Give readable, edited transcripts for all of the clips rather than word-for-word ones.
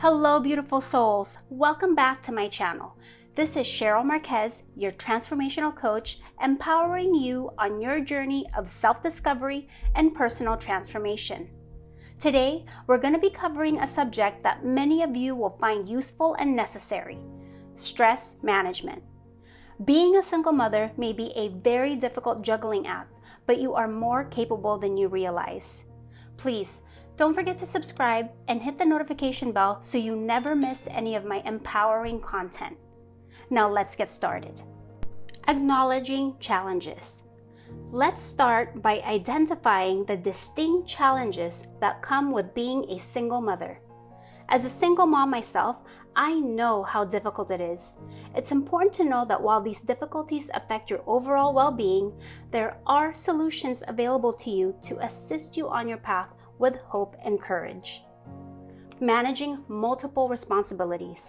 Hello, beautiful souls. Welcome back to my channel. This is Cheryl Marquez, your transformational coach, empowering you on your journey of self-discovery and personal transformation. Today, we're going to be covering a subject that many of you will find useful and necessary: stress management. Being a single mother may be a very difficult juggling act, but you are more capable than you realize. Please, don't forget to subscribe and hit the notification bell so you never miss any of my empowering content. Now let's get started. Acknowledging challenges. Let's start by identifying the distinct challenges that come with being a single mother. As a single mom myself, I know how difficult it is. It's important to know that while these difficulties affect your overall well-being, there are solutions available to you to assist you on your path with hope and courage. Managing multiple responsibilities.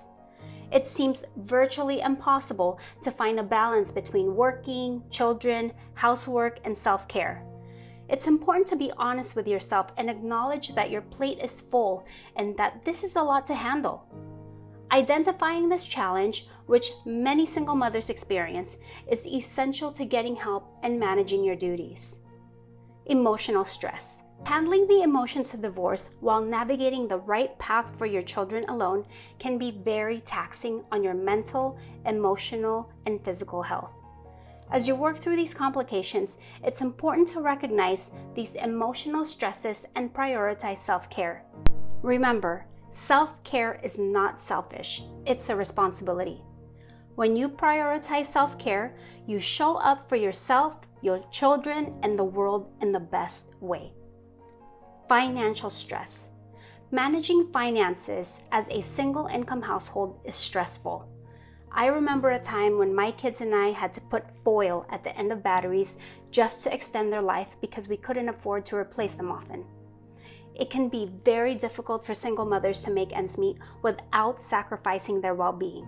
It seems virtually impossible to find a balance between working, children, housework, and self-care. It's important to be honest with yourself and acknowledge that your plate is full and that this is a lot to handle. Identifying this challenge, which many single mothers experience, is essential to getting help and managing your duties. Emotional stress. Handling the emotions of divorce while navigating the right path for your children alone can be very taxing on your mental, emotional, and physical health. As you work through these complications, it's important to recognize these emotional stresses and prioritize self-care. Remember, self-care is not selfish, it's a responsibility. When you prioritize self-care, you show up for yourself, your children, and the world in the best way. Financial stress. Managing finances as a single income household is stressful. I remember a time when my kids and I had to put foil at the end of batteries just to extend their life because we couldn't afford to replace them often. It can be very difficult for single mothers to make ends meet without sacrificing their well-being.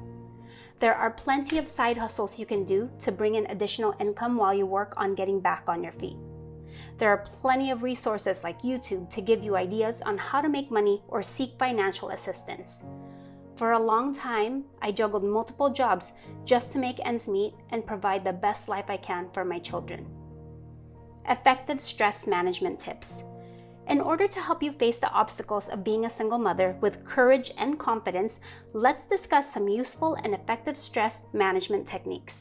There are plenty of side hustles you can do to bring in additional income while you work on getting back on your feet. There are plenty of resources like YouTube to give you ideas on how to make money or seek financial assistance. For a long time, I juggled multiple jobs just to make ends meet and provide the best life I can for my children. Effective stress management tips. In order to help you face the obstacles of being a single mother with courage and confidence, let's discuss some useful and effective stress management techniques.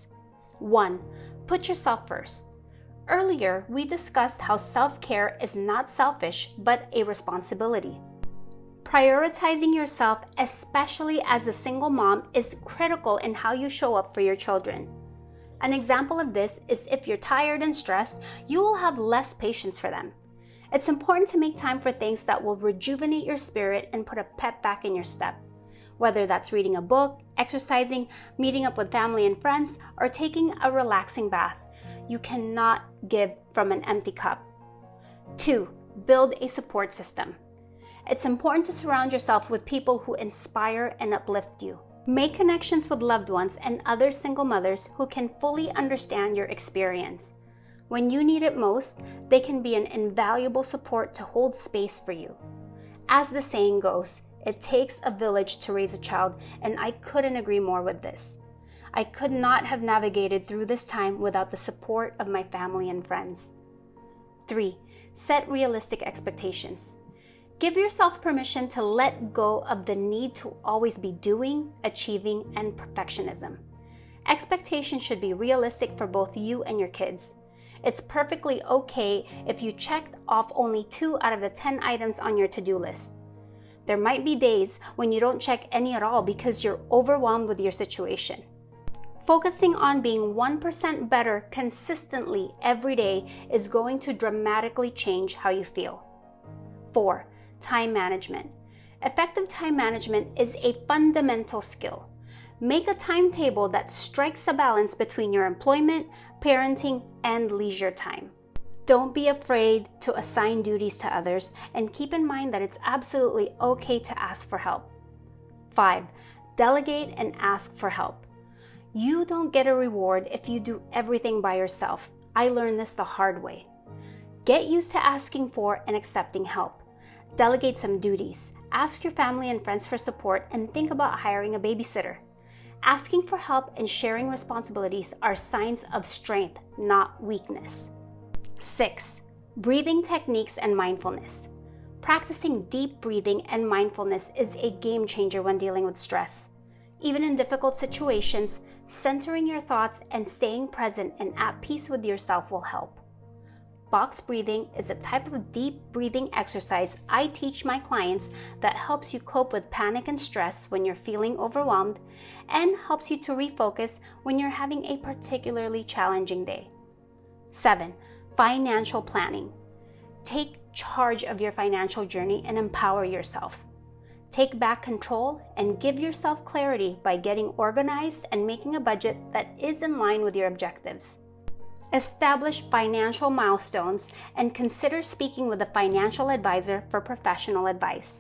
1. Put yourself first. Earlier, we discussed how self-care is not selfish, but a responsibility. Prioritizing yourself, especially as a single mom, is critical in how you show up for your children. An example of this is if you're tired and stressed, you will have less patience for them. It's important to make time for things that will rejuvenate your spirit and put a pep back in your step. Whether that's reading a book, exercising, meeting up with family and friends, or taking a relaxing bath. You cannot give from an empty cup. 2. Build a support system. It's important to surround yourself with people who inspire and uplift you. Make connections with loved ones and other single mothers who can fully understand your experience. When you need it most, they can be an invaluable support to hold space for you. As the saying goes, it takes a village to raise a child, and I couldn't agree more with this. I could not have navigated through this time without the support of my family and friends. 3. Set realistic expectations. Give yourself permission to let go of the need to always be doing, achieving, and perfectionism. Expectations should be realistic for both you and your kids. It's perfectly okay if you checked off only 2 out of the 10 items on your to-do list. There might be days when you don't check any at all because you're overwhelmed with your situation. Focusing on being 1% better consistently every day is going to dramatically change how you feel. 4. Time management. Effective time management is a fundamental skill. Make a timetable that strikes a balance between your employment, parenting, and leisure time. Don't be afraid to assign duties to others, and keep in mind that it's absolutely okay to ask for help. 5. Delegate and ask for help. You don't get a reward if you do everything by yourself. I learned this the hard way. Get used to asking for and accepting help. Delegate some duties. Ask your family and friends for support and think about hiring a babysitter. Asking for help and sharing responsibilities are signs of strength, not weakness. 6. Breathing techniques and mindfulness. Practicing deep breathing and mindfulness is a game changer when dealing with stress. Even in difficult situations, centering your thoughts and staying present and at peace with yourself will help. Box breathing is a type of deep breathing exercise I teach my clients that helps you cope with panic and stress when you're feeling overwhelmed and helps you to refocus when you're having a particularly challenging day. 7. Financial planning. Take charge of your financial journey and empower yourself. Take back control and give yourself clarity by getting organized and making a budget that is in line with your objectives. Establish financial milestones and consider speaking with a financial advisor for professional advice.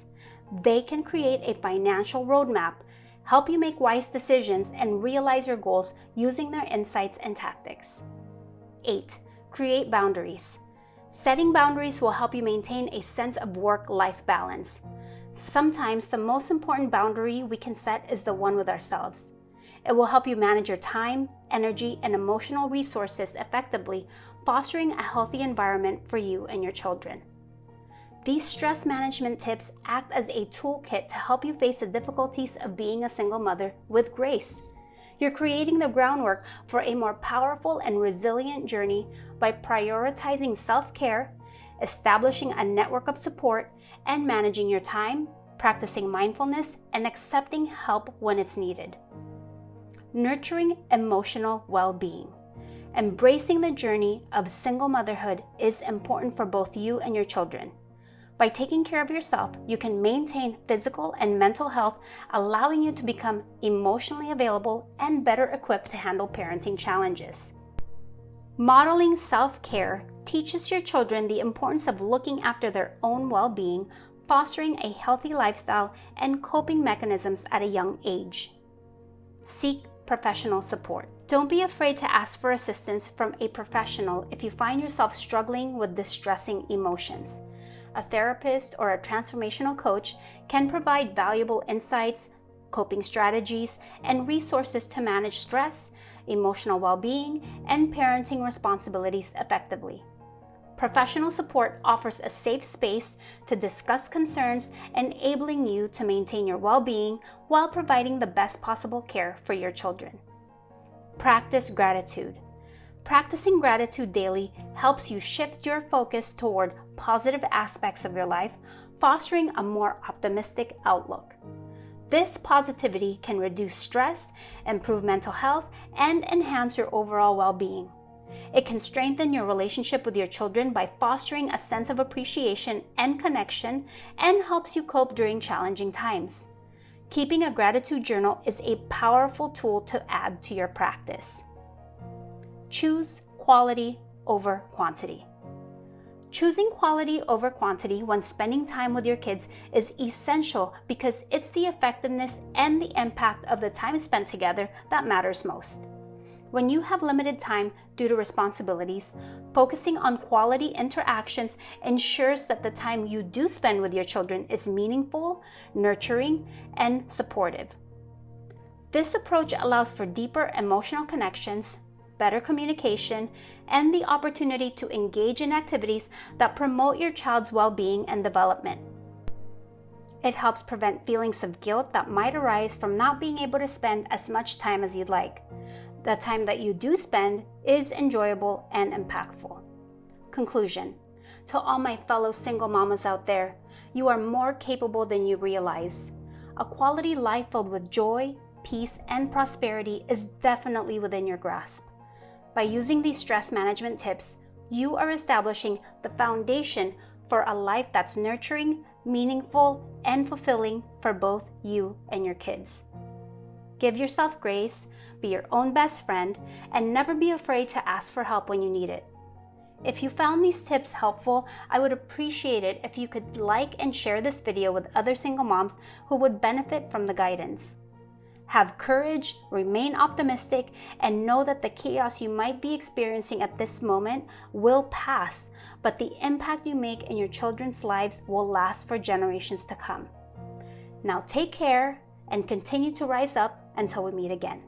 They can create a financial roadmap, help you make wise decisions, and realize your goals using their insights and tactics. 8. Create boundaries. Setting boundaries will help you maintain a sense of work-life balance. Sometimes the most important boundary we can set is the one with ourselves. It will help you manage your time, energy, and emotional resources effectively, fostering a healthy environment for you and your children. These stress management tips act as a toolkit to help you face the difficulties of being a single mother with grace. You're creating the groundwork for a more powerful and resilient journey by prioritizing self-care, establishing a network of support, and managing your time, practicing mindfulness, and accepting help when it's needed. Nurturing emotional well-being. Embracing the journey of single motherhood is important for both you and your children. By taking care of yourself, you can maintain physical and mental health, allowing you to become emotionally available and better equipped to handle parenting challenges. Modeling self-care teaches your children the importance of looking after their own well-being, fostering a healthy lifestyle and coping mechanisms at a young age. Seek professional support. Don't be afraid to ask for assistance from a professional if you find yourself struggling with distressing emotions. A therapist or a transformational coach can provide valuable insights, coping strategies, and resources to manage stress, emotional well-being, and parenting responsibilities effectively. Professional support offers a safe space to discuss concerns, enabling you to maintain your well-being while providing the best possible care for your children. Practice gratitude. Practicing gratitude daily helps you shift your focus toward positive aspects of your life, fostering a more optimistic outlook. This positivity can reduce stress, improve mental health, and enhance your overall well-being. It can strengthen your relationship with your children by fostering a sense of appreciation and connection, and helps you cope during challenging times. Keeping a gratitude journal is a powerful tool to add to your practice. Choose quality over quantity. Choosing quality over quantity when spending time with your kids is essential because it's the effectiveness and the impact of the time spent together that matters most. When you have limited time due to responsibilities, focusing on quality interactions ensures that the time you do spend with your children is meaningful, nurturing, and supportive. This approach allows for deeper emotional connections, better communication, and the opportunity to engage in activities that promote your child's well-being and development. It helps prevent feelings of guilt that might arise from not being able to spend as much time as you'd like. The time that you do spend is enjoyable and impactful. Conclusion. To all my fellow single mamas out there, you are more capable than you realize. A quality life filled with joy, peace, and prosperity is definitely within your grasp. By using these stress management tips, you are establishing the foundation for a life that's nurturing, meaningful, and fulfilling for both you and your kids. Give yourself grace, be your own best friend, and never be afraid to ask for help when you need it. If you found these tips helpful, I would appreciate it if you could like and share this video with other single moms who would benefit from the guidance. Have courage, remain optimistic, and know that the chaos you might be experiencing at this moment will pass, but the impact you make in your children's lives will last for generations to come. Now take care and continue to rise up until we meet again.